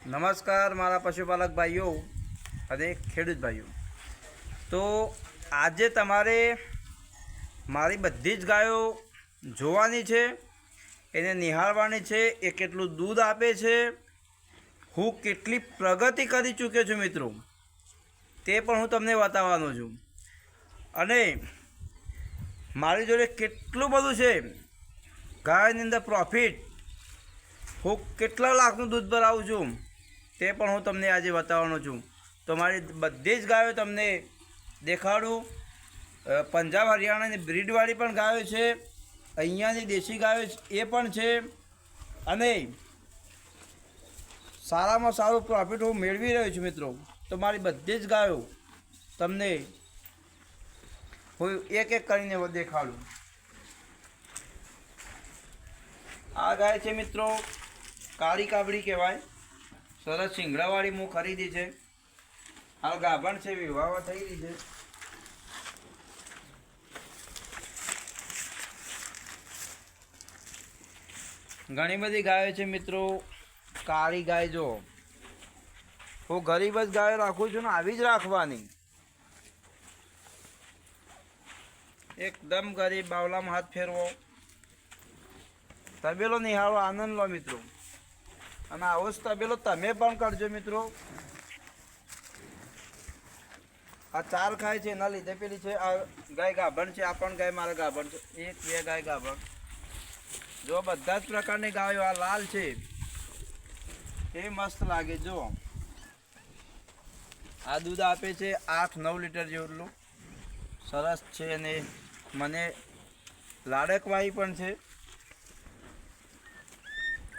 નમસ્કાર મારા પશુપાલક ભાઈઓ અને ખેડૂત ભાઈઓ। તો આજે તમારે મારી બધી જ ગાયો જોવાની છે, એને નિહાળવાની છે, એ કેટલું દૂધ આપે છે, હું કેટલી પ્રગતિ કરી ચૂક્યો છું મિત્રો, તે પણ હું તમને બતાવવાનો છું। અને મારી જોડે કેટલું બધું છે ગાયની અંદર પ્રોફિટ, હું કેટલા લાખનું દૂધ ભરાવું છું તે પણ હું તમને આજે બતાવવાનો છું। તો મારી બધી જ ગાયો તમને દેખાડું। પંજાબ હરિયાણાની બ્રીડવાળી પણ ગાયો છે, અહીંયાની દેશી ગાયો એ પણ છે, અને સારામાં સારું પ્રોફિટ હું મેળવી રહ્યો છું મિત્રો। તો મારી બધી જ ગાયો તમને હું એક એક કરીને દેખાડું। આ ગાય છે મિત્રો કાળી કાબડી કહેવાય, સરસ શિંગડાવાળી હું ખરીદી છે, હાલ ગાભણ છે, વિવાહ થઈ રહી છે। ઘણી બધી ગાયો છે મિત્રો, કાળી ગાય જો હું ગરીબ જ ગાયો રાખું છું ને, આવી જ રાખવાની, એકદમ ગરીબ। બાવલામાં હાથ ફેરવો, તબેલો નિહાળો, આનંદ લો મિત્રો, અને આવો જ તબેલો તમે પણ કરજો મિત્રો। આ ચાર ખાય છે એના લીધે પેલી છે, આ ગાય ગાભણ છે, આ પણ ગાય મારા ગાભણ છે, એક બે ગાય ગાભણ જો, બધા જ પ્રકારની ગાયો। આ લાલ છે એ મસ્ત લાગે જો, આ દૂધ આપે છે 8-9 લીટર જેટલું, સરસ છે, અને મને લાડકવાળી પણ છે,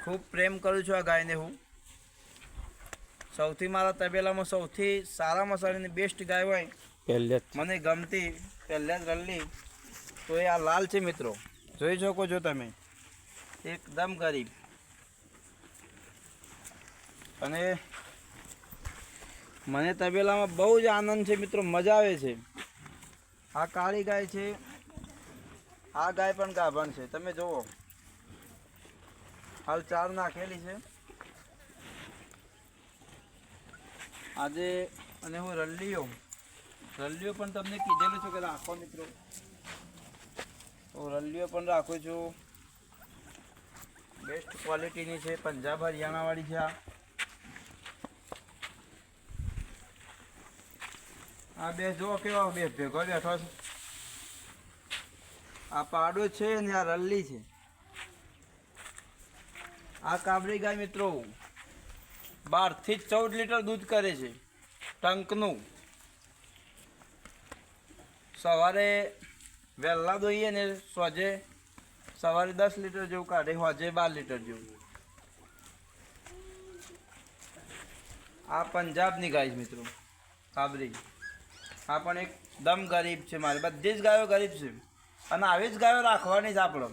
ખૂબ પ્રેમ કરું છું આ ગાયને હું। સૌથી મારા તબેલામાં સૌથી સારામાં સારી બેસ્ટ ગાય હોય મને ગમતી પહેલા જ રલ્લી તો એ આ લાલ છે મિત્રો, જોઈ શકો છો તમે, એકદમ ગરીબ। અને મને તબેલામાં બહુ જ આનંદ છે મિત્રો, મજા આવે છે। આ કાળી ગાય છે, આ ગાય પણ ગાભણ છે, તમે જુઓ હાલ 4 નાખેલી છે આજે। અને હું રલ્લીઓ પણ તમને કીધેલું છું કે રાખો મિત્રો, તો રલ્લીઓ પણ રાખું છું, બેસ્ટ ક્વોલિટીની છે, પંજાબ હરિયાણાવાળી છે। આ બે જો કેવા બે ભેગો બેઠો છે, આ પાડો છે ને આ રલ્લી છે। આ કાબરી ગાય મિત્રો 12 થી 14 લીટર દૂધ કરે છે ટંકનું। સવારે વહેલા દોઈએ ને સોજે સવારે 10 લીટર જેવું કાઢે, હોજે 12 લીટર જેવું। આ પંજાબની ગાય મિત્રો કાબરી, આ પણ એકદમ ગરીબ છે, મારી બધી જ ગાયો ગરીબ છે, અને આવી જ ગાયો રાખવાની જ આપણે।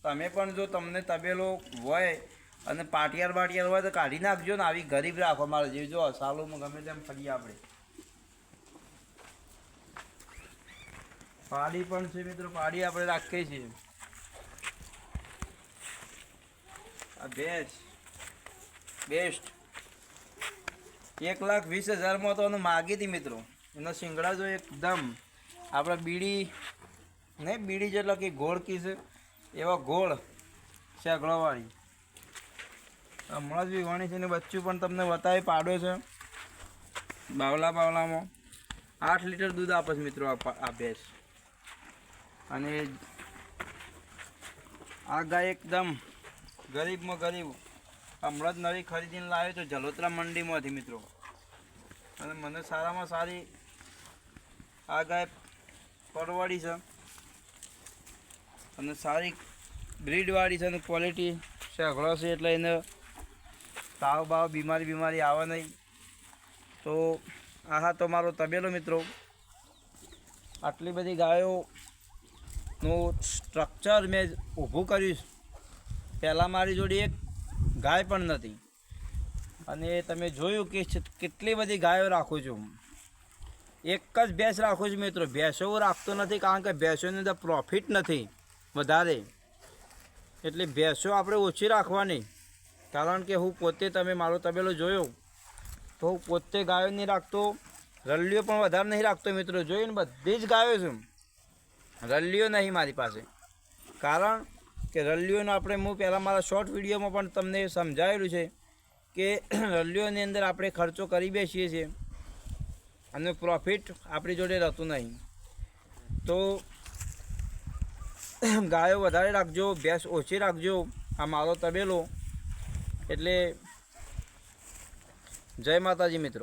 તમે પણ જો તમને તબેલો હોય અને પાટિયાર હોય તો કાઢી નાખજો ને, આવી ગરીબ રાખો મારે જેવી, જો સાલોમાં ગમે તેમ ફરીએ આપણે। પાડી પણ છે મિત્રો, પાડી આપણે રાખીએ છીએ। આ ભેંસ બેસ્ટ 1,20,000 તો એને માગી હતી મિત્રો, એનો શિંગડા જો એકદમ આપણે બીડી નહીં, બીડી જેટલા કે ગોળ કી છે એવા ગોળ શેગડોવાળી, હમણાં જ વિવાણી છે ને બચ્ચું પણ તમને બતાવી પાડ્યો છે બાવલામાં 8 લીટર દૂધ આપે છે મિત્રો આ ભેંસ। અને આ ગાય એકદમ ગરીબમાં ગરીબ, હમણાં જ નવી ખરીદીને લાવ્યો તો જલોત્રા મંડીમાંથી મિત્રો, અને મને સારામાં સારી આ ગાય પરવડી છે, અને સારી બ્રીડવાળી છે, અને ક્વોલિટી શેગડો છે, એટલે એને તાવ બાવ બીમારી આવે નહીં। તો આ તો મારો તબેલો મિત્રો, આટલી બધી ગાયોનું સ્ટ્રક્ચર મેં ઊભું કર્યું। પહેલાં મારી જોડે એક ગાય પણ નથી, અને તમે જોયું કે કેટલી બધી ગાયો રાખું છું, એક જ ભેંસ રાખું છું મિત્રો, ભેંસો રાખતો નથી, કારણ કે ભેંસોની અંદર પ્રોફિટ નથી વધારે, એટલે ભેંસો આપણે ઓછી રાખવાની। કારણ કે હું પોતે તમે મારો તબેલો જોયો તો હું પોતે ગાયો નહીં રાખતો, રલ્લીઓ પણ વધારે નહીં રાખતો મિત્રો. જોઈને બધી જ ગાયો છું, રલ્લીઓ નહીં મારી પાસે. કારણ કે રલ્લીઓનો આપણે હું પહેલાં મારા શોર્ટ વિડીયોમાં પણ તમને સમજાવેલું છે કે રલ્લીઓની અંદર આપણે ખર્ચો કરી બેસીએ છીએ અને પ્રોફિટ આપણી જોડે રહેતું નહીં. તો ગાયો વધારે રાખજો, ભેંસ ઓછી રાખજો. આ મારો તબેલો. એટલે જય માતાજી મિત્રો.